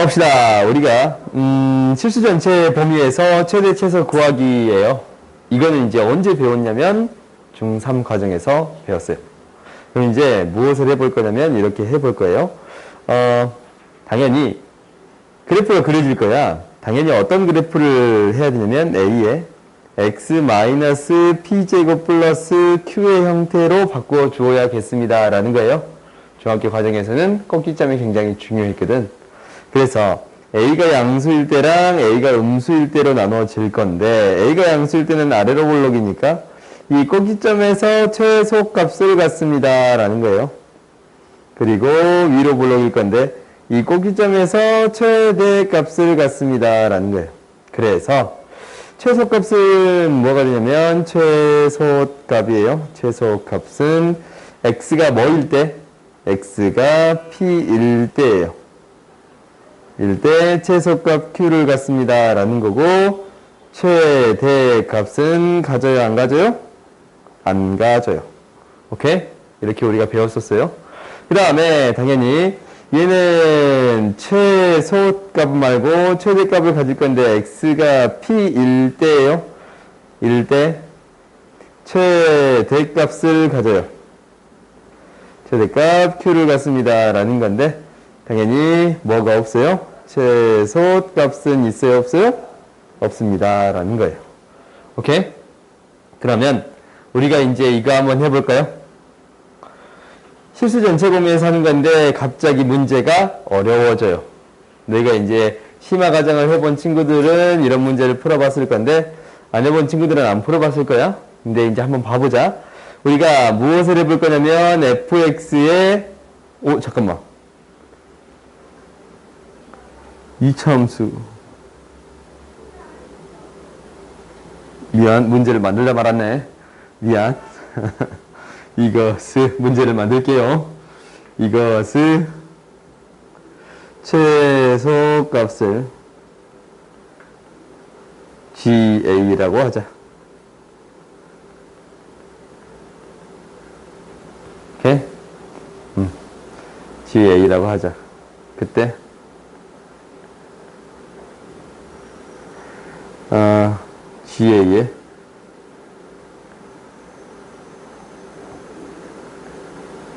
봅시다. 우리가 실수 전체 범위에서 최대 최소 구하기예요. 이거는 이제 언제 배웠냐면 중3 과정에서 배웠어요. 그럼 이제 무엇을 해볼 거냐면 이렇게 해볼 거예요. 당연히 그래프가 그려질 거야. 당연히 어떤 그래프를 해야 되냐면 A에 x-p제곱 플러스 q의 형태로 바꾸어 주어야겠습니다 라는 거예요. 중학교 과정에서는 꺾기점이 굉장히 중요했거든. 그래서 A가 양수일 때랑 A가 음수일 때로 나눠질 건데 A가 양수일 때는 아래로 볼록이니까 이 꺾기점에서 최소값을 갖습니다 라는 거예요. 그리고 위로 볼록일 건데 이 꺾기점에서 최대값을 갖습니다 라는 거예요. 그래서 최소값은 뭐가 되냐면 최소값이에요. 최소값은 x가 뭐일 때? x가 p일 때예요. 일 때 최소값 q를 갖습니다 라는 거고 최대값은 가져요 안 가져요? 안 가져요. 오케이? 이렇게 우리가 배웠었어요. 그 다음에 당연히 얘는 최소값 말고 최대값을 가질 건데 x가 p일 때예요. 일 때 최대값을 가져요. 최대값 q를 갖습니다 라는 건데 당연히 뭐가 없어요? 최소값은 있어요 없어요? 없습니다 라는 거예요. 오케이? 그러면 우리가 이제 이거 한번 해볼까요? 실수 전체 범위에서 하는 건데 갑자기 문제가 어려워져요. 너희가 이제 심화 과정을 해본 친구들은 이런 문제를 풀어봤을 건데 안 해본 친구들은 안 풀어봤을 거야. 근데 이제 한번 봐보자. 우리가 무엇을 해볼 거냐면 fx의 잠깐만 이차함수 미안 문제를 만들다 말았네. 미안. 이것을 문제를 만들게요. 이것을 최소값을 GA라고 하자. 오케이? GA라고 하자. 그때 GA에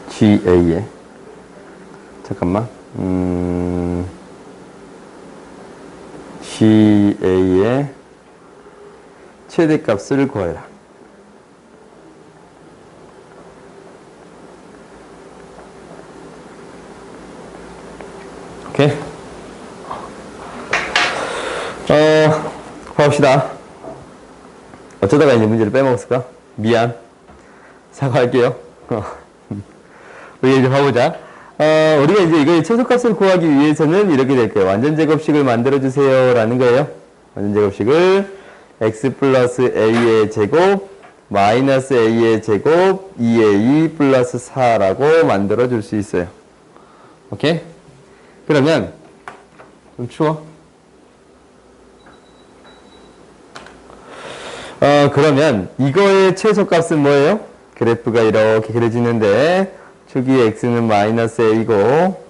GA에 잠깐만 GA의 최대값을 구하여라. 오케이? 봅시다. 어쩌다가 이제 문제를 빼먹었을까? 미안. 사과할게요. 우리가 이제 봐보자. 우리가 이제 이거의 최소값을 구하기 위해서는 이렇게 될 거예요. 완전 제곱식을 만들어주세요. 라는 거예요. 완전 제곱식을 x 플러스 a의 제곱, 마이너스 a의 제곱, 2a 플러스 4라고 만들어줄 수 있어요. 오케이? 그러면, 좀 추워? 그러면 이거의 최소값은 뭐예요? 그래프가 이렇게 그려지는데, 축이 x는 마이너스 a고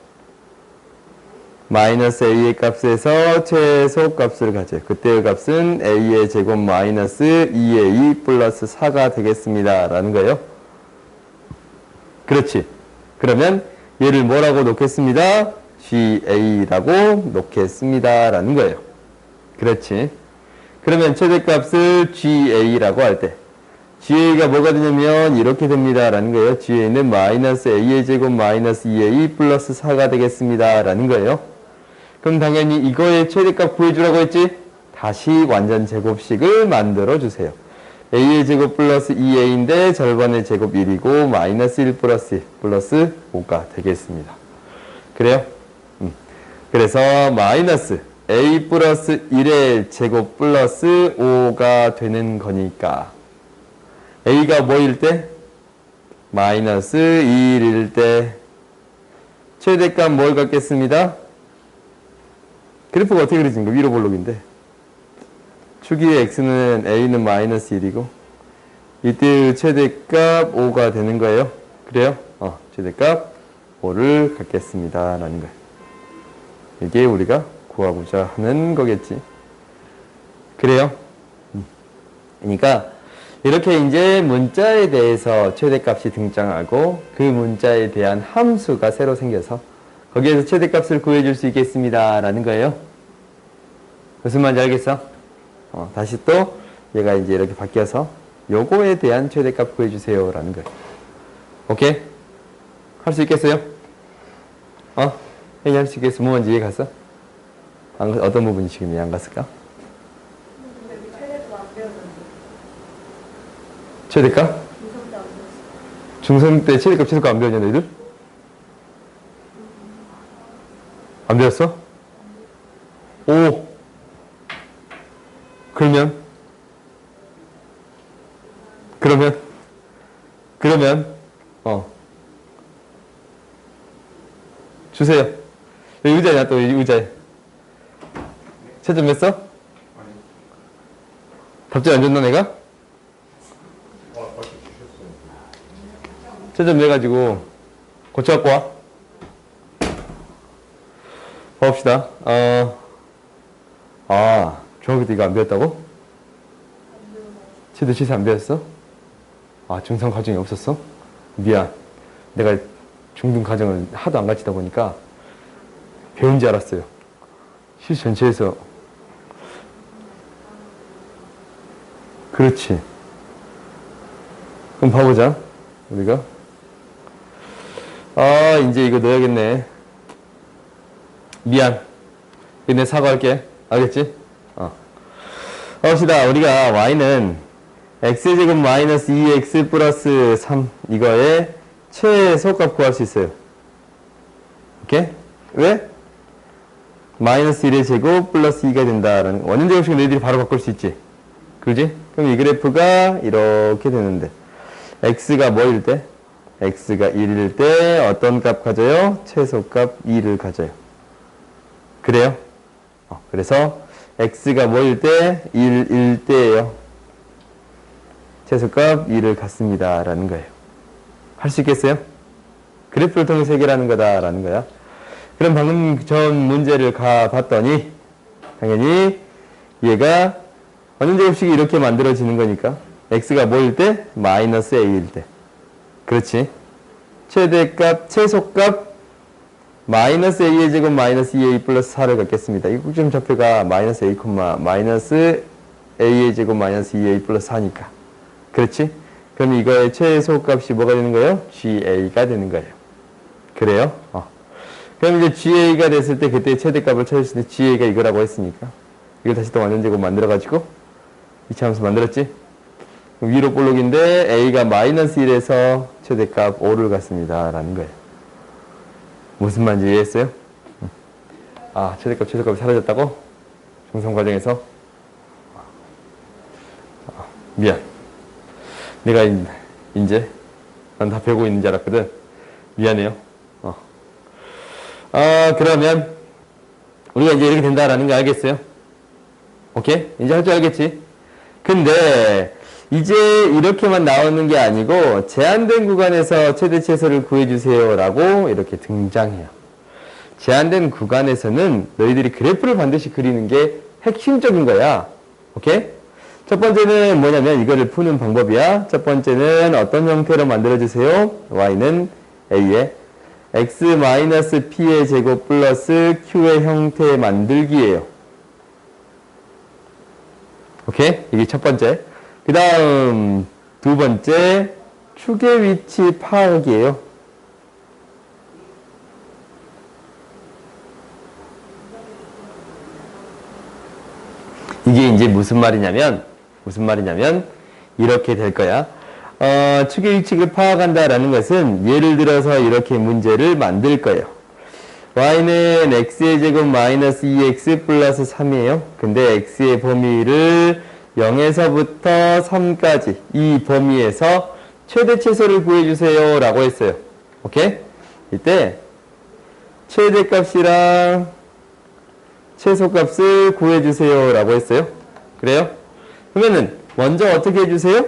마이너스 a의 값에서 최소값을 가져요. 그때의 값은 a의 제곱 마이너스 2a 플러스 4가 되겠습니다 라는 거예요. 그렇지. 그러면 얘를 뭐라고 놓겠습니다? GA라고 놓겠습니다 라는 거예요. 그렇지. 그러면 최대값을 GA라고 할 때 GA가 뭐가 되냐면 이렇게 됩니다 라는 거예요. GA는 마이너스 A의 제곱 마이너스 2A 플러스 4가 되겠습니다 라는 거예요. 그럼 당연히 이거의 최대값 구해주라고 했지? 다시 완전 제곱식을 만들어 주세요. A의 제곱 플러스 2A인데 절반의 제곱 1이고 마이너스 1 플러스 1 플러스 5가 되겠습니다. 그래요? 그래서 마이너스 A 플러스 1의 제곱 플러스 5가 되는 거니까 A가 뭐일 때? 마이너스 2일 때 최대값 뭘 갖겠습니다? 그래프가 어떻게 그려진 거? 위로 볼록인데 축이 x는 a는 마이너스 1이고 이때 최대값 5가 되는 거예요. 그래요? 최대값 5를 갖겠습니다 라는 거예요. 이게 우리가 구하고자 하는 거겠지. 그래요? 그러니까 이렇게 이제 문자에 대해서 최대값이 등장하고 그 문자에 대한 함수가 새로 생겨서 거기에서 최대값을 구해줄 수 있겠습니다 라는 거예요. 무슨 말인지 알겠어? 다시 또 얘가 이제 이렇게 바뀌어서 요거에 대한 최대값 구해주세요 라는 거예요. 오케이? 할 수 있겠어요? 회의할 수 있겠어? 뭐 뭔지 이해 갔어? 어떤 부분이 지금 이해 안 갔을까? 최대값? 중성 때 최대값, 최소값 안 배웠냐, 너희들? 안 배웠어? 오! 그러면? 주세요. 여기 의자냐, 또 여기 의자에. 채점 했어? 답장 안 줬나, 내가? 채점 내가지고 고쳐갖고 와. 봅시다. 중학교 때 이거 안 배웠다고? 최대 치수 안 배웠어? 중상 과정이 없었어? 미안. 내가 중등 과정을 하도 안 가르치다 보니까 배운 줄 알았어요. 시수 전체에서. 그렇지. 그럼 봐보자. 우리가. 이제 이거 넣어야겠네. 미안. 내 사과할게. 알겠지? 봅시다. 우리가 y는 x제곱 마이너스 2x 플러스 3 이거의 최소값 구할 수 있어요. 오케이? 왜? 마이너스 1의 제곱 플러스 2가 된다라는 원형 제곱식 너희들이 바로 바꿀 수 있지. 그러지? 그럼 이 그래프가 이렇게 되는데 x가 뭐일 때? x가 1일 때 어떤 값 가져요? 최소값 2를 가져요. 그래요? 그래서 x가 뭐일 때? 1일 때예요. 최소값 2를 갖습니다. 라는 거예요. 할 수 있겠어요? 그래프를 통해서 해결하는 거다라는 거야. 그럼 방금 전 문제를 가봤더니 당연히 얘가 원형 제곱식이 이렇게 만들어지는 거니까 x가 뭐일 때? 마이너스 a일 때. 그렇지. 최대값, 최소값 마이너스 a의 제곱 마이너스 2a 플러스 4를 갖겠습니다. 이 꼭지점 좌표가 마이너스 a, 마이너스 a의 제곱 마이너스 2a 플러스 4니까. 그렇지? 그럼 이거의 최소값이 뭐가 되는 거예요? GA가 되는 거예요. 그래요? 그럼 이제 GA가 됐을 때 그때 최대값을 찾을 때 GA가 이거라고 했으니까 이걸 다시 또 완전 제곱 만들어가지고 이차함수 만들었지? 위로 볼록인데 A가 마이너스 1에서 최대값 5를 갖습니다. 라는 거예요. 무슨 말인지 이해했어요? 최대값, 최소값이 사라졌다고? 중성 과정에서? 미안. 내가 이제 난 다 배우고 있는 줄 알았거든. 미안해요. 그러면 우리가 이제 이렇게 된다라는 거 알겠어요? 오케이? 이제 할 줄 알겠지? 근데 이제 이렇게만 나오는 게 아니고 제한된 구간에서 최대 최소를 구해주세요 라고 이렇게 등장해요. 제한된 구간에서는 너희들이 그래프를 반드시 그리는 게 핵심적인 거야. 오케이? 첫 번째는 뭐냐면 이거를 푸는 방법이야. 첫 번째는 어떤 형태로 만들어주세요? y는 a의 x-p의 제곱 플러스 q의 형태 만들기예요. 오케이? 이게 첫 번째. 그 다음 두 번째 축의 위치 파악이에요. 이게 이제 무슨 말이냐면 이렇게 될 거야. 축의 위치를 파악한다라는 것은 예를 들어서 이렇게 문제를 만들 거예요. y는 x의 제곱 마이너스 2x 플러스 3이에요. 근데 x의 범위를 0에서부터 3까지 이 범위에서 최대 최소를 구해주세요 라고 했어요. 오케이? 이때 최대값이랑 최소값을 구해주세요 라고 했어요. 그래요? 그러면은 먼저 어떻게 해주세요?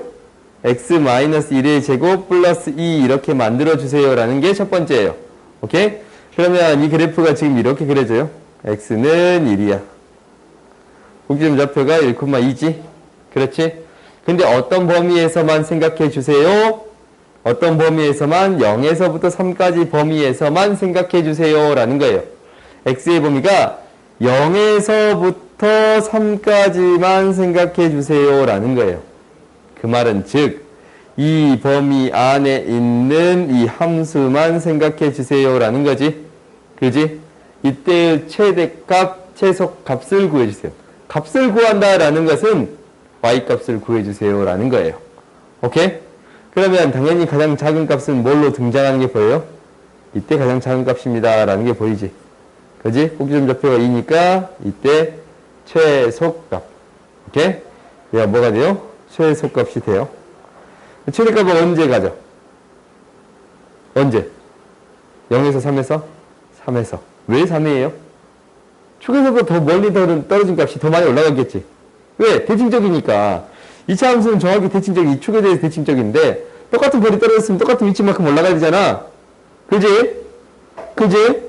x-1의 제곱 플러스 2 이렇게 만들어주세요 라는 게 첫 번째예요. 오케이? 그러면 이 그래프가 지금 이렇게 그려져요. x는 1이야. 꼭지점 좌표가 1,2지. 그렇지? 근데 어떤 범위에서만 생각해 주세요. 어떤 범위에서만 0에서부터 3까지 범위에서만 생각해 주세요 라는 거예요. x의 범위가 0에서부터 3까지만 생각해 주세요 라는 거예요. 그 말은 즉 이 범위 안에 있는 이 함수만 생각해 주세요 라는 거지. 그지? 이때의 최대값, 최소값을 구해주세요. 값을 구한다 라는 것은 y값을 구해주세요 라는 거예요. 오케이? 그러면 당연히 가장 작은 값은 뭘로 등장하는 게 보여요? 이때 가장 작은 값입니다 라는 게 보이지. 그지? 꼭지점 좌표가 2니까 이때 최소값. 오케이? 얘가 뭐가 돼요? 최소값이 돼요. 최대값은 언제 가죠? 언제? 0에서 3에서? 3에서. 왜 3이에요? 축에서부터 더 멀리 떨어진 값이 더 많이 올라가겠지. 왜? 대칭적이니까. 2차 함수는 정확히 대칭적이, 이 축에 대해서 대칭적인데, 똑같은 거리 떨어졌으면 똑같은 위치만큼 올라가야 되잖아. 그지? 그지?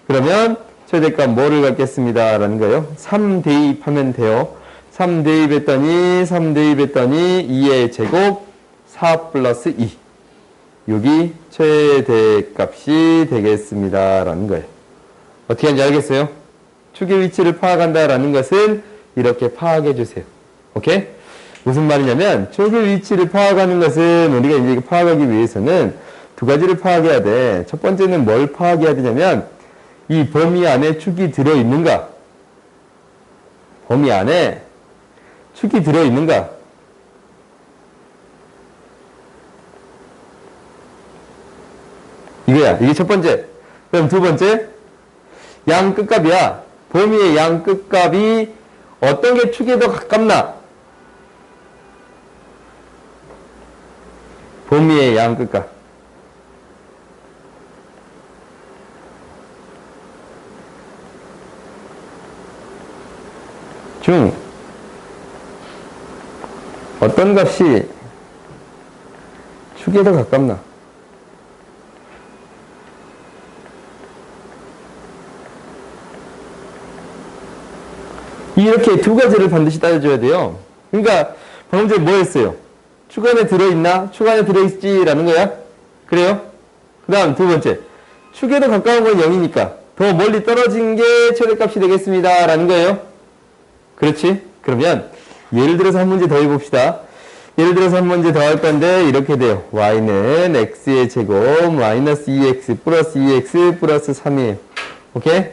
그러면 최대값 뭐를 갖겠습니다 라는 거예요. 3 대입하면 돼요. 3 대입했더니 2의 제곱 4 플러스 2. 여기 최대값이 되겠습니다 라는 거예요. 어떻게 하는지 알겠어요? 축의 위치를 파악한다 라는 것은 이렇게 파악해 주세요. 오케이? 무슨 말이냐면 축의 위치를 파악하는 것은 우리가 이제 파악하기 위해서는 두 가지를 파악해야 돼. 첫 번째는 뭘 파악해야 되냐면 이 범위 안에 축이 들어있는가? 범위 안에 축이 들어있는가? 이거야. 이게 첫 번째. 그럼 두 번째, 양 끝값이야. 범위의 양 끝값이 어떤 게 축에 더 가깝나? 범위의 양 끝값. 중. 어떤 값이 축에 더 가깝나? 이렇게 두 가지를 반드시 따져줘야 돼요. 그러니까 방금 전에 뭐 했어요? 축 안에 들어있나? 축 안에 들어있지? 라는 거야? 그래요? 그 다음 두 번째, 축에 더 가까운 건 0이니까 더 멀리 떨어진 게 최대값이 되겠습니다 라는 거예요. 그렇지? 그러면 예를 들어서 한 문제 더 해봅시다. 예를 들어서 한 문제 더 할 건데 이렇게 돼요. y는 x의 제곱 마이너스 2x 플러스 2x 플러스 3이에요. 오케이?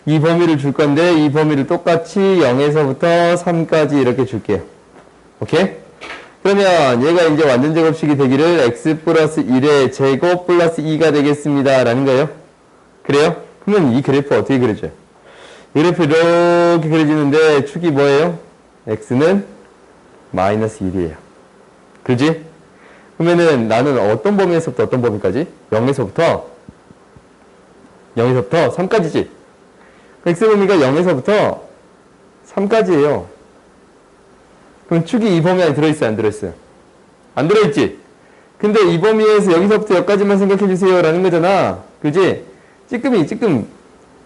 이 범위를 줄 건데 이 범위를 똑같이 0에서부터 3까지 이렇게 줄게요. 오케이? 그러면 얘가 이제 완전 제곱식이 되기를 x 플러스 1의 제곱 플러스 2가 되겠습니다 라는 거예요. 그래요? 그러면 이 그래프 어떻게 그려져요? 이 그래프 이렇게 그려지는데 축이 뭐예요? x는 마이너스 1이에요. 그지? 그러면은 나는 어떤 범위에서부터 어떤 범위까지? 0에서부터 3까지지. x 범위가 0에서부터 3까지예요. 그럼 축이 이 범위 안에 들어있어요? 안 들어있어요? 안 들어있지? 근데 이 범위에서 여기서부터 여기까지만 생각해주세요 라는 거잖아. 그지? 찌끔이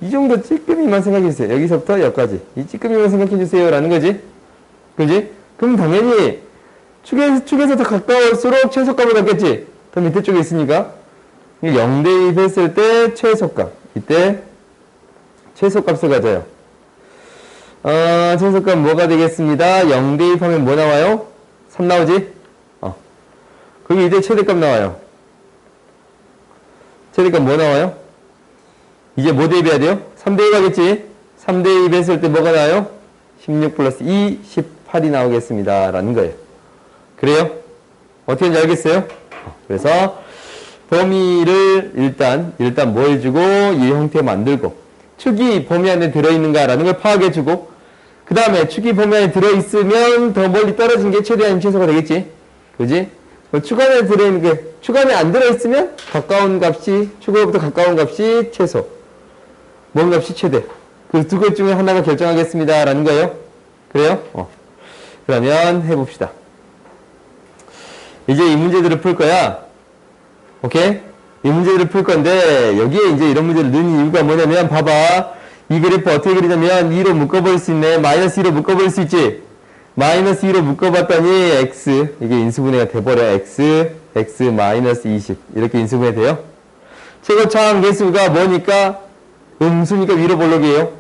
이 정도 찌끔이만 생각해주세요. 여기서부터 여기까지 이 찌끔이만 생각해주세요 라는 거지. 그지? 그럼 당연히 축에서 더 가까울수록 최소값을 갖겠지. 더 밑에 쪽에 있으니까 0 대입했을 때 최소값, 이때 최소값을 가져요. 최소값 뭐가 되겠습니다. 0 대입하면 뭐 나와요? 3 나오지? 그게 이제 최대값 나와요. 최대값 뭐 나와요? 이제 뭐 대입해야 돼요? 3 대입하겠지? 3 대입했을 때 뭐가 나와요? 16 플러스 2, 18이 나오겠습니다 라는 거예요. 그래요? 어떻게 하는지 알겠어요? 그래서 범위를 일단 뭘 주고 이 형태 만들고 축이 범위 안에 들어있는가 라는 걸 파악해주고 그 다음에 축이 범위 안에 들어있으면 더 멀리 떨어진 게 최대한 최소가 되겠지. 그지? 축 안에 들어있는 게 축 안에 안 들어있으면 가까운 값이 축으로부터 가까운 값이 최소, 먼 값이 최대. 그 두 것 중에 하나가 결정하겠습니다 라는 거예요. 그래요? 그러면 해봅시다. 이제 이 문제들을 풀 거야. 오케이? 이 문제들을 풀 건데 여기에 이제 이런 문제를 넣은 이유가 뭐냐면 봐봐. 이 그래프 어떻게 그리냐면 2로 묶어버릴 수 있네. 마이너스 2로 묶어버릴 수 있지. 마이너스 2로 묶어봤더니 x, 이게 인수분해가 돼버려. x 마이너스 20 이렇게 인수분해 돼요. 최고차항 개수가 뭐니까 음수니까 위로 볼록이에요.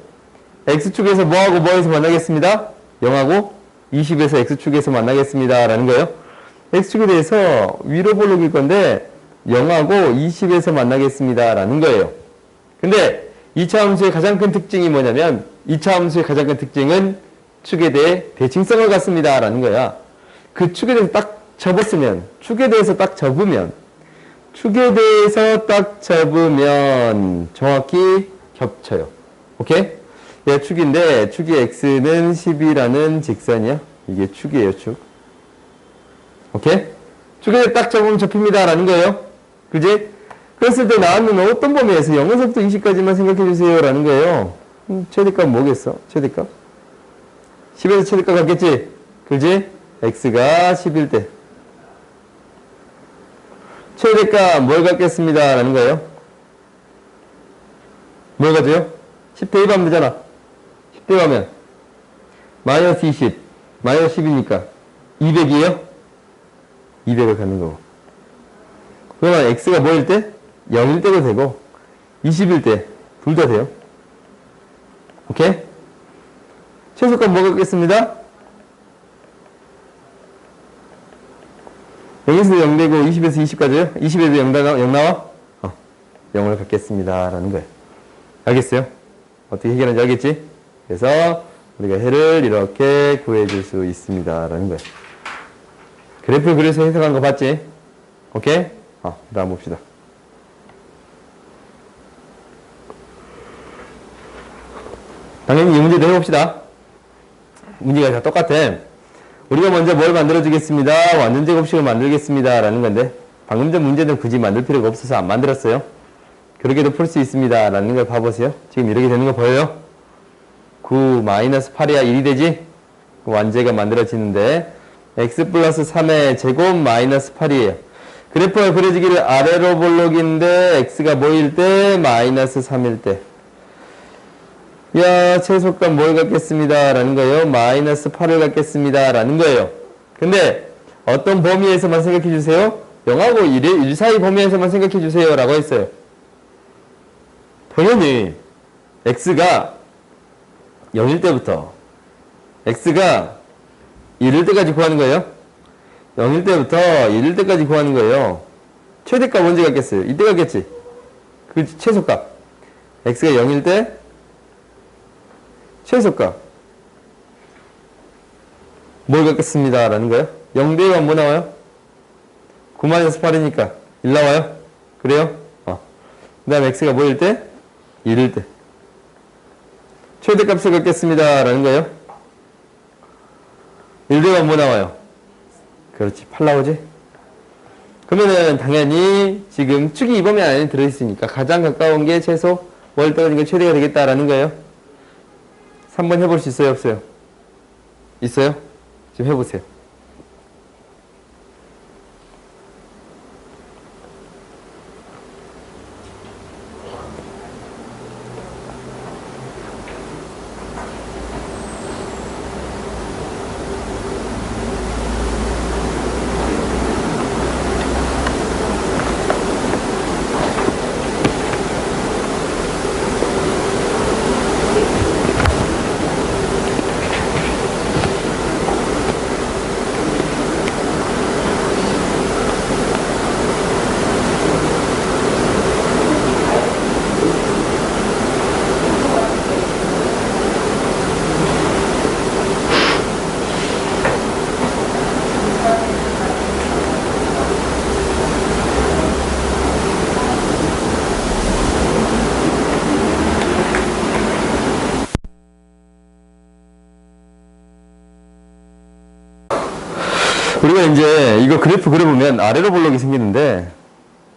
x축에서 뭐하고 뭐에서 만나겠습니다. 0하고 20에서 x축에서 만나겠습니다 라는 거예요. x축에 대해서 위로 볼록일 건데 0하고 20에서 만나겠습니다 라는 거예요. 근데 2차 함수의 가장 큰 특징이 뭐냐면 2차 함수의 가장 큰 특징은 축에 대해 대칭성을 갖습니다 라는 거야. 그 축에 대해서 딱 접었으면, 축에 대해서 딱 접으면 정확히 겹쳐요. 오케이? 얘가 축인데 축이 x는 10이라는 직선이야. 이게 축이에요, 축. 오케이? 축에 딱 접으면 접힙니다 라는 거예요. 그지? 그랬을 때 나왔는 어떤 범위에서 0에서부터 20까지만 생각해 주세요 라는 거예요. 최대값 뭐겠어? 최대값? 10에서 최대값 같겠지? 그지? x가 10일 때 최대값 뭘 갖겠습니다 라는 거예요. 뭘 가져요? 10 대입하면 되잖아. 10 대입하면 마이너스 20 마이너스 10이니까 200이에요? 200을 갖는 거고. 그러면 x가 뭐일 때? 0일 때도 되고 20일 때 둘 다 돼요. 오케이? 최소값 뭐 갖겠습니다? 0에서 0 되고 20에서 20까지요? 20에서 0 나와? 0을 갖겠습니다 라는 거예요. 알겠어요? 어떻게 해결하는지 알겠지? 그래서 우리가 해를 이렇게 구해줄 수 있습니다 라는 거예요. 그래프 그려서 해석한 거 봤지? 오케이? 다음 봅시다. 당연히 이 문제도 해봅시다. 문제가 다 똑같아. 우리가 먼저 뭘 만들어주겠습니다. 완전 제곱식을 만들겠습니다 라는 건데 방금 전 문제는 굳이 만들 필요가 없어서 안 만들었어요. 그렇게도 풀 수 있습니다 라는 걸 봐보세요. 지금 이렇게 되는 거 보여요? 9 마이너스 8이야 1이 되지? 완제가 만들어지는데 x 플러스 3의 제곱 마이너스 8이에요. 그래프가 그려지기를 아래로 볼록인데 x가 뭐일 때? 마이너스 3일 때. 야, 최소값 뭘 갖겠습니다 라는 거예요. 마이너스 8을 갖겠습니다 라는 거예요. 근데 어떤 범위에서만 생각해 주세요? 0하고 1 사이 범위에서만 생각해 주세요 라고 했어요. 당연히 x가 0일 때부터 x가 1일 때까지 구하는 거예요. 0일 때부터 1일 때까지 구하는 거예요. 최대값 언제 갖겠어요? 이때 갖겠지? 그 최소값. x가 0일 때 최소값 뭘 갖겠습니다 라는 거예요. 0 대입하면 뭐 나와요? 9-8이니까 1 나와요? 그래요? 그 다음에 x가 뭐일 때? 1일 때 최대값을 갖겠습니다 라는 거예요. 1 대입하면 뭐 나와요? 그렇지, 8 나오지? 그러면은 당연히 지금 축이 이 범위 안에 들어있으니까 가장 가까운 게 최소 뭐일 때가 최대가 되겠다라는 거예요. 3번 해볼 수 있어요? 없어요? 있어요? 지금 해보세요. 우리가 이제 이거 그래프 그려보면 아래로 볼록이 생기는데,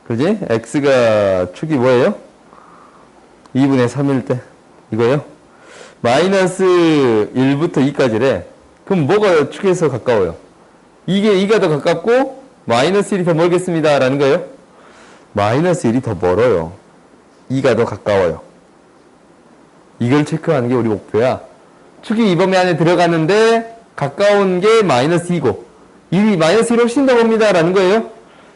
그지? x가 축이 뭐예요? 2분의 3일 때 이거요? 마이너스 1부터 2까지래. 그럼 뭐가 축에서 가까워요? 이게 2가 더 가깝고 마이너스 1이 더 멀겠습니다 라는 거예요. 마이너스 1이 더 멀어요. 2가 더 가까워요. 이걸 체크하는 게 우리 목표야. 축이 이 범위 안에 들어가는데 가까운 게 마이너스 2고 이 마이너스 1을 훨씬 더 봅니다 라는 거예요.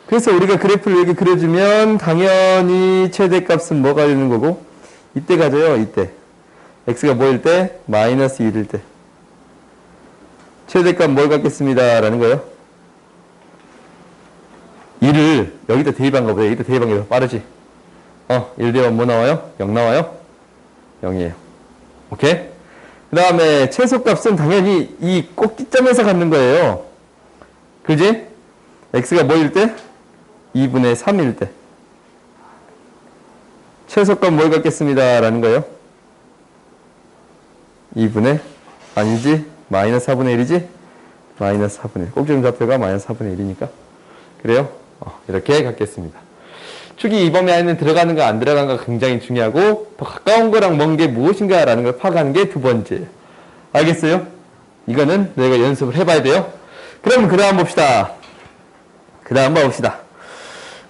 그래서 우리가 그래프를 이렇게 그려주면 당연히 최대값은 뭐가 되는 거고 이때 가져요. 이때 x가 뭐일 때? 마이너스 1일 때 최대값 뭘 갖겠습니다 라는 거예요. 1을 여기다 대입한 거보다 여기다 대입한 게 더 빠르지. 1 대입하면 뭐 나와요? 0 나와요? 0이에요. 오케이? 그 다음에 최소값은 당연히 이 꼭지점에서 갖는 거예요. 그지? x가 뭐일 때? 2분의 3일 때. 최소값 뭘 갖겠습니다 라는 거예요. 2분의 아니지? 마이너스 4분의 1이지? 마이너스 4분의 1. 꼭지점 좌표가 마이너스 4분의 1이니까. 그래요? 이렇게 갖겠습니다. 축이 이 범위 안에 들어가는가 안 들어가는가 굉장히 중요하고 더 가까운 거랑 먼 게 무엇인가 라는 걸 파악하는 게 두 번째. 알겠어요? 이거는 내가 연습을 해봐야 돼요. 그럼 그 다음 봅시다. 그 다음 봐봅시다.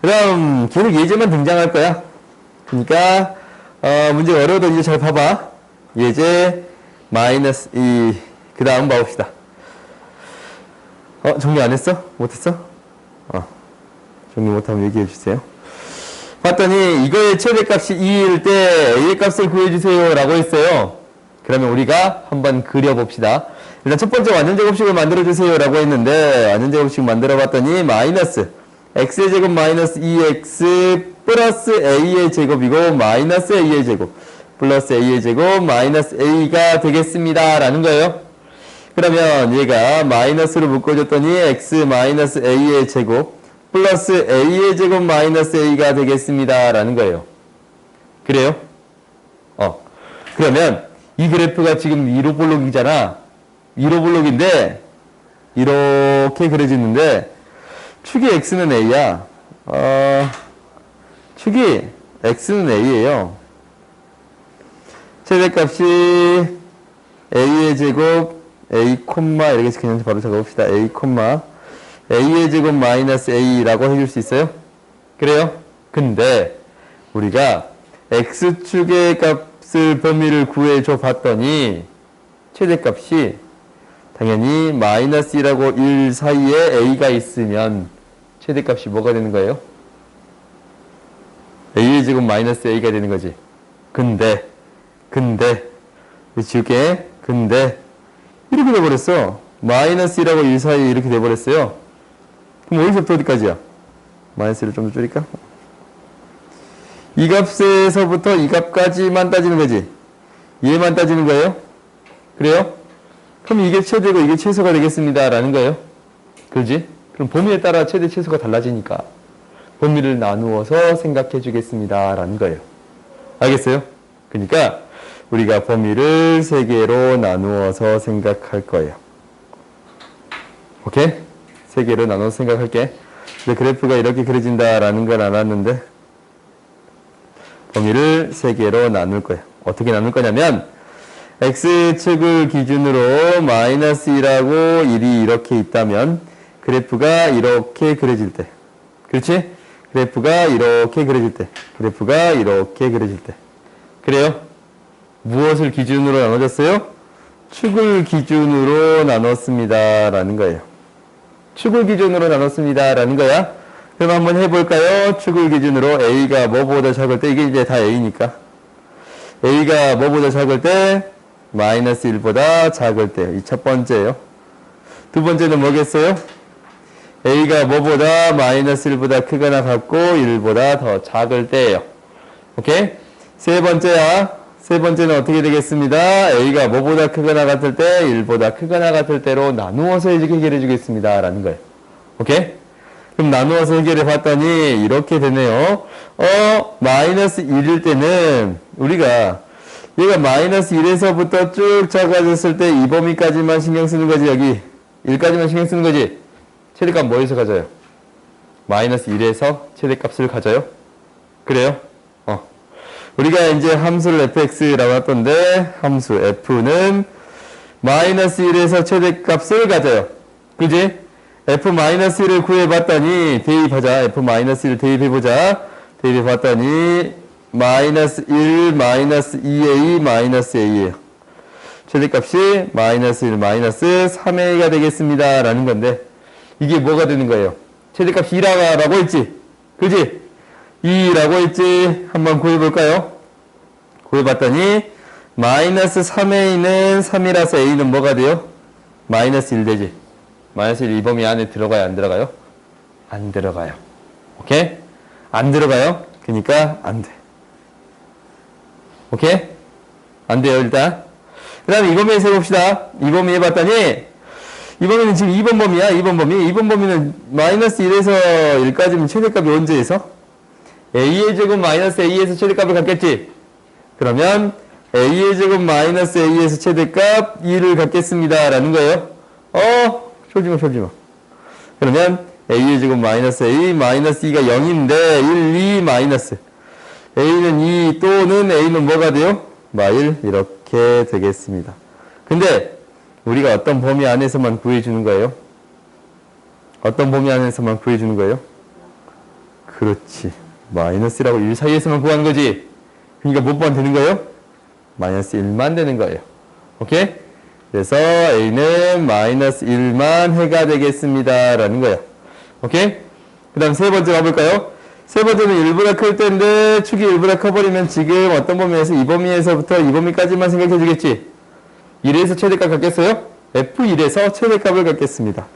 그럼 계속 예제만 등장할 거야. 그러니까 문제가 어려워도 이제 잘 봐봐. 예제 마이너스 2. 그 다음 봐봅시다. 정리 안 했어? 못했어? 정리 못하면 얘기해 주세요. 봤더니 이거의 최대값이 2일 때 A의 값을 구해주세요 라고 했어요. 그러면 우리가 한번 그려봅시다. 일단 첫 번째 완전제곱식을 만들어주세요 라고 했는데 완전제곱식 만들어 봤더니 마이너스 x의 제곱 마이너스 2x 플러스 a의 제곱이고 마이너스 a의 제곱 플러스 a의 제곱 마이너스 a가 되겠습니다 라는 거예요. 그러면 얘가 마이너스로 묶어줬더니 x 마이너스 a의 제곱 플러스 a의 제곱 마이너스 a가 되겠습니다 라는 거예요. 그래요? 그러면 이 그래프가 지금 1호 볼록이잖아. 1호 볼록인데 이렇게 그려지는데 축이 x는 a야. 축이 x는 a예요. 최대값이 a의 제곱 a 콤마 이렇게 그냥 바로 적어봅시다. a 콤마 a의 제곱 마이너스 a라고 해줄 수 있어요? 그래요? 근데 우리가 x축의 값을 범위를 구해줘 봤더니 최대값이 당연히 마이너스 1하고 1 사이에 a가 있으면 최대값이 뭐가 되는 거예요? a의 제곱 마이너스 a가 되는 거지. 근데 지울게. 근데 이렇게 돼버렸어. 마이너스 1하고 1 사이에 이렇게 돼버렸어요. 그럼 어디서부터 어디까지야? 마이너스를 좀 더 줄일까? 이 값에서부터 이 값까지만 따지는 거지. 얘만 따지는 거예요? 그래요? 그럼 이게 최대고 이게 최소가 되겠습니다 라는 거예요. 그러지? 그럼 범위에 따라 최대 최소가 달라지니까 범위를 나누어서 생각해 주겠습니다 라는 거예요. 알겠어요? 그러니까 우리가 범위를 3개로 나누어서 생각할 거예요. 오케이? 3개로 나눠서 생각할게. 근데 그래프가 이렇게 그려진다라는 걸 알았는데 범위를 3개로 나눌 거예요. 어떻게 나눌 거냐면 x축을 기준으로 마이너스 1하고 1이 이렇게 있다면 그래프가 이렇게 그려질 때 그렇지? 그래프가 이렇게 그려질 때 그래프가 이렇게 그려질 때 그래요? 무엇을 기준으로 나눠졌어요? 축을 기준으로 나눴습니다 라는 거예요. 축을 기준으로 나눴습니다 라는 거야. 그럼 한번 해볼까요? 축을 기준으로 a가 뭐보다 작을 때 이게 이제 다 a니까 a가 뭐보다 작을 때 마이너스 1보다 작을 때 이 첫 번째예요. 두 번째는 뭐겠어요? a가 뭐보다 마이너스 1보다 크거나 같고 1보다 더 작을 때예요. 오케이? 세 번째야. 세 번째는 어떻게 되겠습니다? a가 뭐보다 크거나 같을 때 1보다 크거나 같을 때로 나누어서 이렇게 해결해 주겠습니다 라는 거예요. 오케이? 그럼 나누어서 해결해 봤더니 이렇게 되네요. 마이너스 1일 때는 우리가 얘가 마이너스 1에서부터 쭉 작아졌을 때 이 범위까지만 신경 쓰는 거지. 여기 1까지만 신경 쓰는 거지. 최대값 뭐에서 가져요? 마이너스 1에서 최대값을 가져요? 그래요? 우리가 이제 함수를 fx라고 했던데 함수 f는 마이너스 1에서 최대값을 가져요. 그지? f-1을 구해봤더니 대입하자. f-1을 대입해보자. 대입해봤더니 마이너스 1, 마이너스 2a, 마이너스 a예요. 최대값이 마이너스 1, 마이너스 3a가 되겠습니다. 라는 건데, 이게 뭐가 되는 거예요? 최대값이 2라고 했지? 그지? 2라고 했지? 한번 구해볼까요? 구해봤더니, 마이너스 3a는 3이라서 a는 뭐가 돼요? 마이너스 1 되지? 마이너스 1 이 범위 안에 들어가요? 안 들어가요? 안 들어가요. 오케이? 안 들어가요? 그러니까 안 돼. 오케이? 안 돼요, 일단. 그 다음에 이 범위에서 해봅시다. 이 범위 해봤더니, 이 범위는 지금 2번 범위야, 2번 범위. 2번 범위는 마이너스 1에서 1까지면 최대값이 언제에서? a의 제곱 마이너스 a에서 최대값을 갖겠지? 그러면 a의 제곱 마이너스 a에서 최대값 2를 갖겠습니다. 라는 거예요. 조지마. 그러면 a의 제곱 마이너스 a, 마이너스 2가 0인데, 1, 2, 마이너스. a는 2 또는 a는 뭐가 돼요? 마일 이렇게 되겠습니다. 근데 우리가 어떤 범위 안에서만 구해주는 거예요? 어떤 범위 안에서만 구해주는 거예요? 그렇지. 마이너스라고 1 사이에서만 구하는 거지. 그러니까 몇 번 되는 거예요? 마이너스 1만 되는 거예요. 오케이? 그래서 a는 마이너스 1만 해가 되겠습니다. 라는 거예요. 오케이? 그 다음 세 번째 가볼까요? 세 번째는 1보다 클 때인데 축이 1보다 커버리면 지금 어떤 범위에서 이 범위에서부터 이 범위까지만 생각해 주겠지? 1에서 최대값 갖겠어요? F1에서 최대값을 갖겠습니다.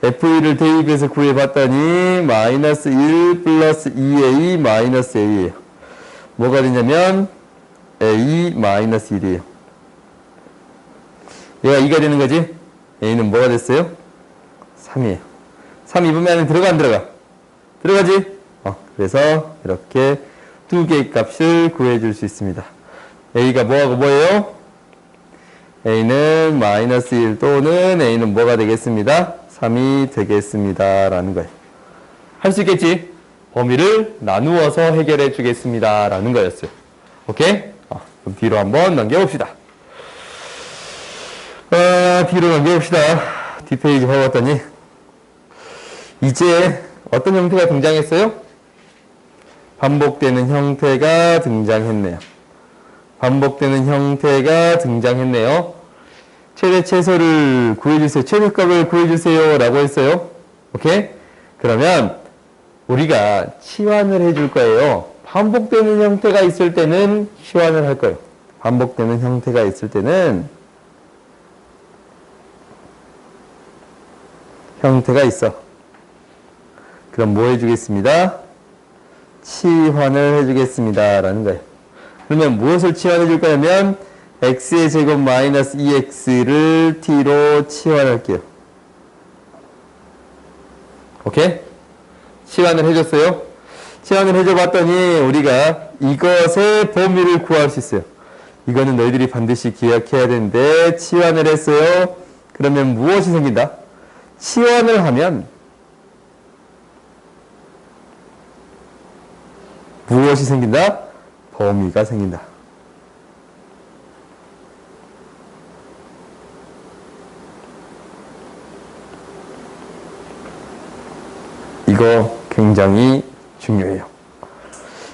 F1을 대입해서 구해봤더니 마이너스 1 플러스 2A 마이너스 A예요. 뭐가 되냐면 A 마이너스 1이에요. 얘가 2가 되는 거지? A는 뭐가 됐어요? 3이에요. 3 이 범위 안에 들어가 안 들어가? 들어가지? 그래서 이렇게 두 개의 값을 구해줄 수 있습니다. A가 뭐하고 뭐예요? A는 마이너스 1 또는 A는 뭐가 되겠습니다? 3이 되겠습니다. 라는 거예요. 할 수 있겠지? 범위를 나누어서 해결해 주겠습니다. 라는 거였어요. 오케이? 그럼 뒤로 한번 넘겨봅시다. 뒤로 넘겨봅시다. 뒷페이지 봐봤더니 이제 어떤 형태가 등장했어요? 반복되는 형태가 등장했네요. 반복되는 형태가 등장했네요. 최대 최소를 구해주세요. 최대값을 구해주세요. 라고 했어요. 오케이? 그러면 우리가 치환을 해줄 거예요. 반복되는 형태가 있을 때는 치환을 할 거예요. 반복되는 형태가 있을 때는 형태가 있어. 그럼 뭐 해주겠습니다? 치환을 해주겠습니다. 라는 거예요. 그러면 무엇을 치환해 줄 거냐면 x의 제곱 마이너스 2x를 t로 치환할게요. 오케이? 치환을 해줬어요. 치환을 해줘봤더니 우리가 이것의 범위를 구할 수 있어요. 이거는 너희들이 반드시 기억해야 되는데 치환을 했어요. 그러면 무엇이 생긴다? 치환을 하면 무엇이 생긴다? 범위가 생긴다. 이거 굉장히 중요해요.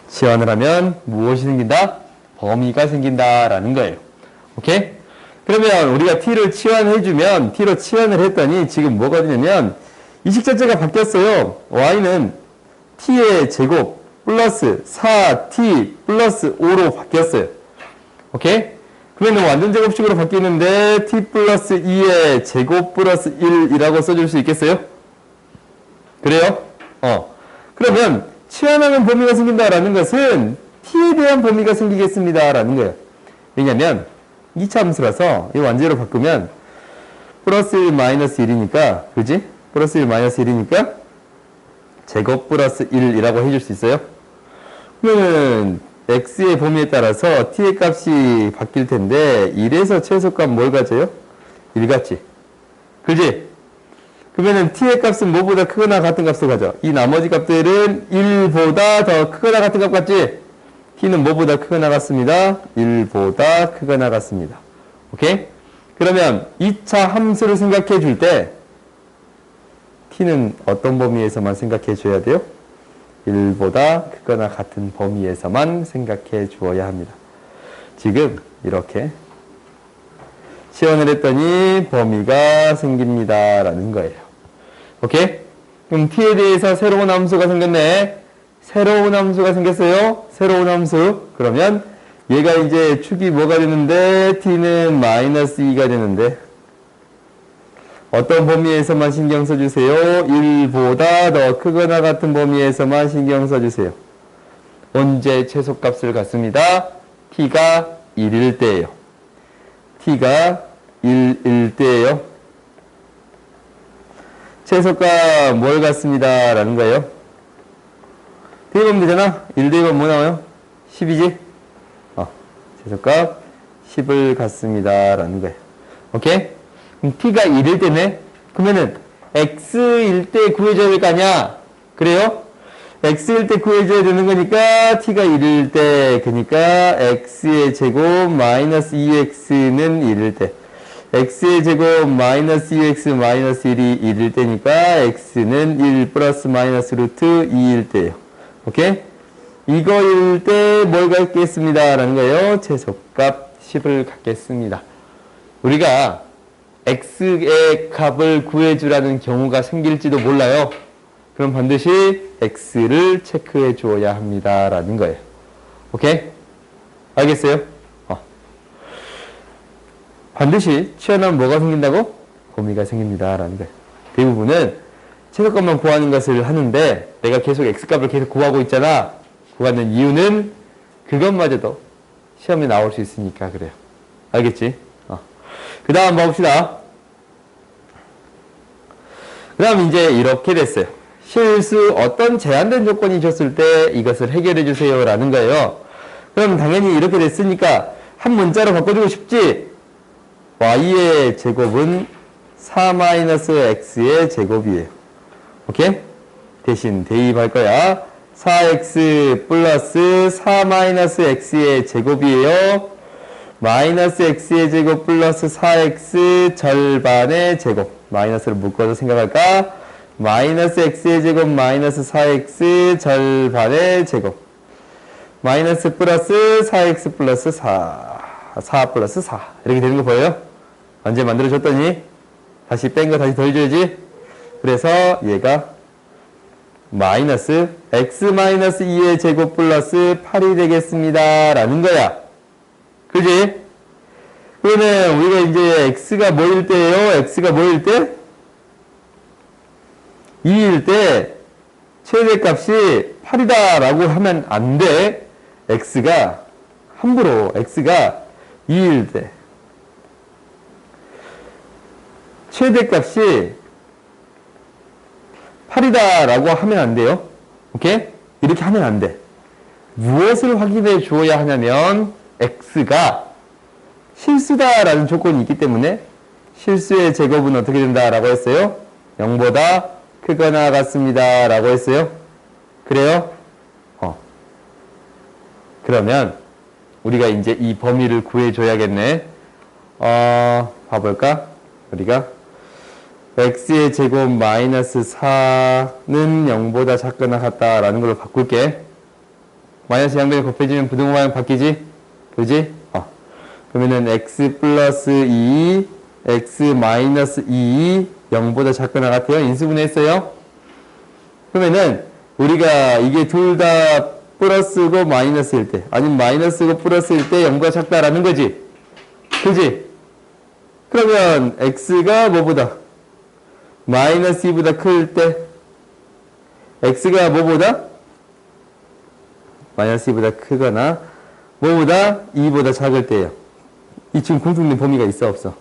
치환을 하면 무엇이 생긴다? 범위가 생긴다라는 거예요. 오케이? 그러면 우리가 t를 치환해주면 t로 치환을 했더니 지금 뭐가 되냐면 이식 자체가 바뀌었어요. y는 t의 제곱 플러스 4t 플러스 5로 바뀌었어요. 오케이? 그러면 완전 제곱식으로 바뀌는데 t 플러스 2의 제곱 플러스 1이라고 써줄 수 있겠어요? 그래요? 그러면 치환하는 범위가 생긴다라는 것은 t에 대한 범위가 생기겠습니다라는 거예요. 왜냐면 2차 함수라서 이 완제로 바꾸면 플러스 1 마이너스 1이니까 그지? 플러스 1 마이너스 1이니까 제곱 플러스 1이라고 해줄 수 있어요. 그러면 x의 범위에 따라서 t의 값이 바뀔 텐데 1에서 최소값 뭘 가져요? 1 같지? 그지? 그러면은 t의 값은 뭐보다 크거나 같은 값을 가져. 이 나머지 값들은 1보다 더 크거나 같은 값 같지? t는 뭐보다 크거나 같습니다. 1보다 크거나 같습니다. 오케이? 그러면 2차 함수를 생각해 줄 때 t는 어떤 범위에서만 생각해 줘야 돼요? 1보다 크거나 같은 범위에서만 생각해 주어야 합니다. 지금 이렇게 시연을 했더니 범위가 생깁니다 라는 거예요. 오케이? 그럼 t에 대해서 새로운 함수가 생겼네. 새로운 함수가 생겼어요. 새로운 함수. 그러면 얘가 이제 축이 뭐가 되는데 t는 마이너스 2가 되는데 어떤 범위에서만 신경 써주세요. 1보다 더 크거나 같은 범위에서만 신경 써주세요. 언제 최소값을 갖습니다. t가 1일 때예요. t가 1일 때예요. 최소값 뭘 갖습니다 라는 거예요. 대입하면 되잖아. 1 대입하면 뭐 나와요? 10이지? 최소값 10을 갖습니다 라는 거예요. 오케이? 그럼 t가 1일 때네? 그러면은 x일 때 구해줘야 될 거 아니야? 그래요? x일 때 구해줘야 되는 거니까 t가 1일 때, 그러니까 x의 제곱 마이너스 2x는 1일 때, x의 제곱 마이너스 2x 마이너스 1이 1일 때니까 x는 1 플러스 마이너스 루트 2일 때예요. 오케이? 이거일 때 뭘 갖겠습니다 라는 거예요. 최소값 10을 갖겠습니다. 우리가 x의 값을 구해주라는 경우가 생길지도 몰라요. 그럼 반드시 x를 체크해 주어야 합니다 라는 거예요. 오케이? 알겠어요? 반드시 취하면 뭐가 생긴다고? 범위가 생깁니다 라는 거예요. 대부분은 최소값만 구하는 것을 하는데 내가 계속 x값을 계속 구하고 있잖아. 구하는 이유는 그것마저도 시험에 나올 수 있으니까 그래요. 알겠지? 그 다음 봐봅시다. 그 다음 이제 이렇게 됐어요. 실수 어떤 제한된 조건이 줬을 때 이것을 해결해 주세요 라는 거예요. 그럼 당연히 이렇게 됐으니까 한 문자로 바꿔주고 싶지? y의 제곱은 4-x의 제곱이에요. 오케이? 대신 대입할 거야. 4x 플러스 4-x의 제곱이에요. 마이너스 x의 제곱 플러스 4x 절반의 제곱. 마이너스를 묶어서 생각할까? 마이너스 x의 제곱 마이너스 4x 절반의 제곱. 마이너스 플러스 4x 플러스 4 플러스 4 이렇게 되는 거 보여요? 언제 만들어줬더니 다시 뺀 거 다시 더해줘야지. 그래서 얘가 마이너스 x 마이너스 2의 제곱 플러스 8이 되겠습니다 라는 거야. 그지? 그러면 우리가 이제 x가 뭐일 때예요? x가 뭐일 때? 2일 때 최대값이 8이다 라고 하면 안 돼. x가 함부로 x가 2일 때 최대값이 8이다 라고 하면 안 돼요. 오케이? 이렇게 하면 안 돼. 무엇을 확인해 주어야 하냐면 x가 실수다 라는 조건이 있기 때문에 실수의 제곱은 어떻게 된다 라고 했어요? 0보다 크거나 같습니다 라고 했어요. 그래요? 그러면 우리가 이제 이 범위를 구해줘야겠네. 봐볼까? 우리가 x의 제곱 마이너스 4는 0보다 작거나 같다라는 걸로 바꿀게. 마이너스 양변이 곱해지면 부등호 모양 바뀌지? 그지? 그러면은 x 플러스 2, x 마이너스 2, 0보다 작거나 같아요. 인수분해했어요. 그러면은 우리가 이게 둘 다 플러스고 마이너스일 때, 아니면 마이너스고 플러스일 때 0보다 작다라는 거지. 그지? 그러면 x가 뭐보다? 마이너스 2보다 클 때 x가 뭐보다? 마이너스 2보다 크거나 뭐보다? 2보다 작을 때예요. 이 지금 공통된 범위가 있어 없어?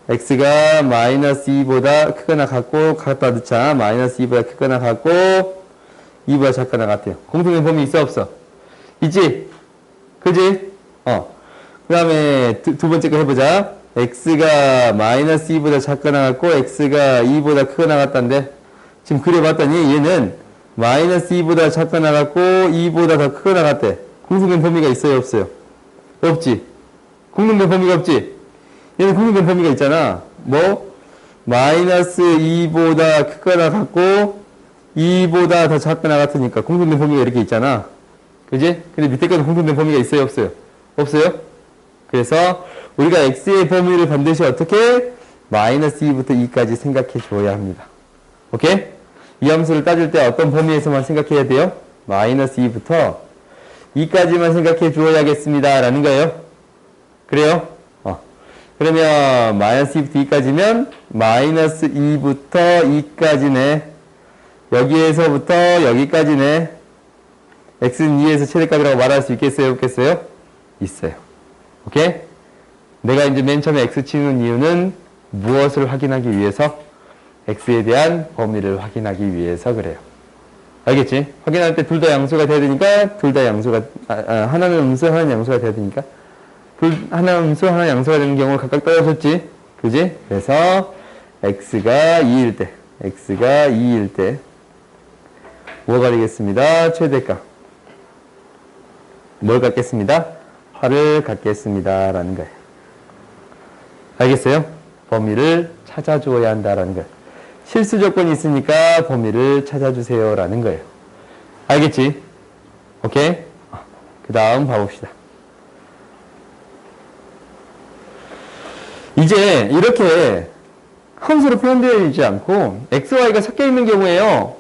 x가 마이너스 2보다 크거나 같고 갖다 넣자. 마이너스 2보다 크거나 같고 2보다 작거나 같아요. 공통된 범위 있어 없어? 있지? 그지? 그 다음에 두 번째 거 해보자. x가 마이너스 2보다 작거나 같고 x가 2보다 크거나 같다는데 지금 그려봤더니 얘는 마이너스 2보다 작거나 같고 2보다 더 크거나 같대. 공통된 범위가 있어요 없어요? 없지? 공통된 범위가 없지? 얘는 공통된 범위가 있잖아. 뭐? 마이너스 2보다 크거나 같고 2보다 더 작거나 같으니까 공통된 범위가 이렇게 있잖아. 그지? 근데 밑에 거는 공통된 범위가 있어요? 없어요? 없어요? 그래서 우리가 x의 범위를 반드시 어떻게? 마이너스 2부터 2까지 생각해 줘야 합니다. 오케이? 이 함수를 따질 때 어떤 범위에서만 생각해야 돼요? 마이너스 2부터 2까지만 생각해 주어야겠습니다. 라는 거예요. 그래요? 그러면 마이너스 2부터 2까지면 마이너스 2부터 2까지네. 여기에서부터 여기까지네. x는 2에서 최대값이라고 말할 수 있겠어요? 없겠어요? 있어요. 오케이? 내가 이제 맨 처음에 x 치는 이유는 무엇을 확인하기 위해서? x에 대한 범위를 확인하기 위해서 그래요. 알겠지? 확인할 때 둘 다 양수가 돼야 되니까 둘 다 양수가 하나는 음수 하나는 양수가 돼야 되니까 하나 음수 하나 양수가 되는 경우를 각각 따져줬지? 그지? 그래서 x가 2일 때 뭐가 되겠습니다? 최대값 뭘 갖겠습니다? 8을 갖겠습니다 라는 거예요. 알겠어요? 범위를 찾아주어야 한다라는 거예요. 실수 조건이 있으니까 범위를 찾아주세요 라는 거예요. 알겠지? 오케이? 그 다음 봐봅시다. 이제 이렇게 함수로 표현되어 있지 않고 xy가 섞여 있는 경우에요.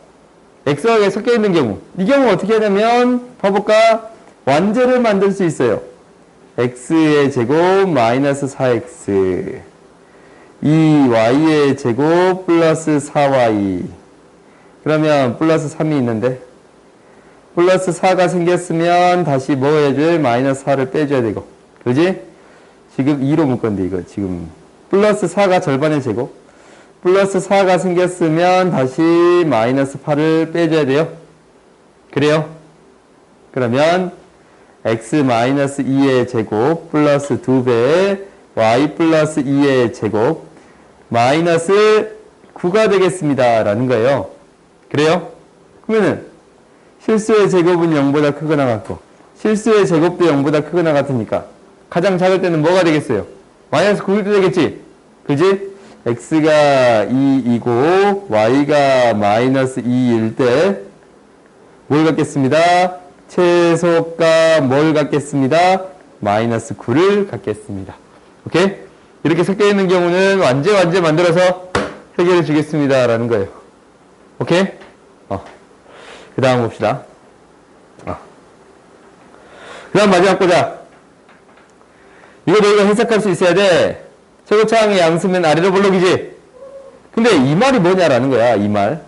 xy가 섞여 있는 경우 이 경우 어떻게 하냐면 봐볼까? 완제를 만들 수 있어요. x의 제곱 마이너스 4x 이 y의 제곱 플러스 4y 그러면 플러스 3이 있는데 플러스 4가 생겼으면 다시 뭐 해줘야 마이너스 4를 빼줘야 되고 그지? 지금 2로 묶었는데 이거 지금 플러스 4가 절반의 제곱 플러스 4가 생겼으면 다시 마이너스 8을 빼줘야 돼요. 그래요? 그러면 x 마이너스 2의 제곱 플러스 2배 y 플러스 2의 제곱 마이너스 9가 되겠습니다 라는 거예요. 그래요? 그러면은 실수의 제곱은 0보다 크거나 같고 실수의 제곱도 0보다 크거나 같으니까 가장 작을 때는 뭐가 되겠어요? 마이너스 9일 때 되겠지? 그지? x가 2이고 y가 마이너스 2일 때 뭘 갖겠습니다? 최소값 뭘 갖겠습니다? 마이너스 9를 갖겠습니다. 오케이? 이렇게 섞여 있는 경우는 완제 만들어서 해결해 주겠습니다 라는 거예요. 오케이? 그 다음 봅시다. 그 다음 마지막 보자. 이거 너희가 해석할 수 있어야 돼. 최고차항의 양수면 아래로 볼록이지? 근데 이 말이 뭐냐라는 거야. 이 말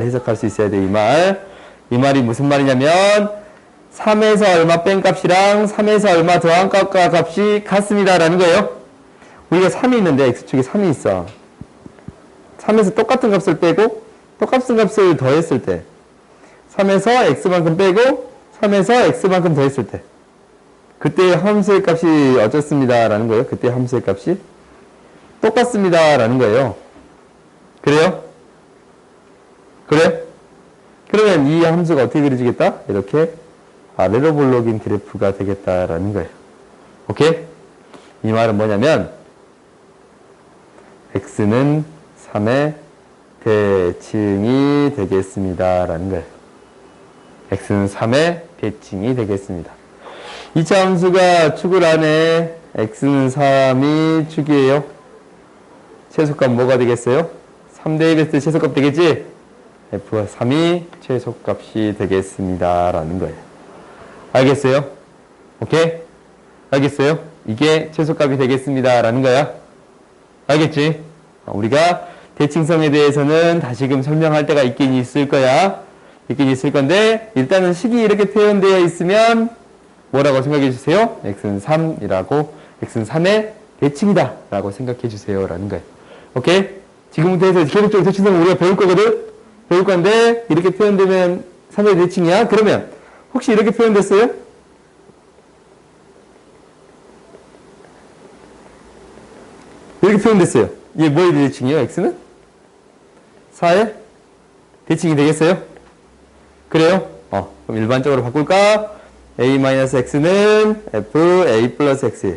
해석할 수 있어야 돼. 이 말이 무슨 말이냐면 3에서 얼마 뺀 값이랑 3에서 얼마 더한 값과 값이 같습니다 라는 거예요. 우리가 3이 있는데 x축에 3이 있어. 3에서 똑같은 값을 빼고 똑같은 값을 더했을 때 3에서 x만큼 빼고 3에서 x만큼 더했을 때 그때 함수의 값이 어떻습니다 라는 거예요. 그때 함수의 값이 똑같습니다 라는 거예요. 그래요? 그래? 그러면 이 함수가 어떻게 그려지겠다? 이렇게 아래로 볼록인 그래프가 되겠다라는 거예요. 오케이? 이 말은 뭐냐면 x는 3의 대칭이 되겠습니다 라는 거예요. x는 3의 대칭이 되겠습니다. 2차 함수가 축을 안에 x는 3이 축이에요. 최소값 뭐가 되겠어요? 3대 1 했을 때 최소값 되겠지? f가 3이 최소값이 되겠습니다 라는 거예요. 알겠어요? 오케이? 알겠어요? 이게 최소값이 되겠습니다 라는 거야. 알겠지? 우리가 대칭성에 대해서는 다시금 설명할 때가 있긴 있을 거야. 있긴 있을 건데 일단은 식이 이렇게 표현되어 있으면 뭐라고 생각해 주세요? x는 3이라고 x는 3의 대칭이다 라고 생각해 주세요 라는 거예요. 오케이? 지금부터 해서 계속적으로 대칭성을 우리가 배울 거거든? 배울 건데 이렇게 표현되면 3의 대칭이야? 그러면 혹시 이렇게 표현됐어요? 이렇게 표현됐어요. 이게 뭐의 대칭이에요? x는? 4의 대칭이 되겠어요? 그래요? 그럼 일반적으로 바꿀까? a-x는 f a 플러스 x예요.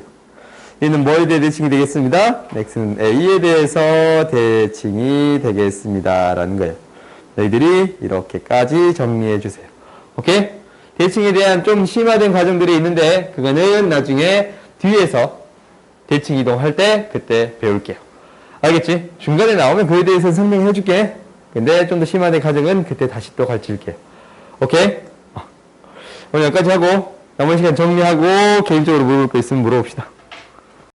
얘는 뭐에 대해 대칭이 되겠습니다? x는 a에 대해서 대칭이 되겠습니다 라는 거예요. 너희들이 이렇게까지 정리해 주세요. 오케이? 대칭에 대한 좀 심화된 과정들이 있는데 그거는 나중에 뒤에서 대칭 이동할 때 그때 배울게요. 알겠지? 중간에 나오면 그에 대해서 설명해 줄게. 근데 좀 더 심화된 과정은 그때 다시 또 가르칠게요. 오케이? 오늘 여기까지 하고 남은 시간 정리하고 개인적으로 물어볼 거 있으면 물어봅시다.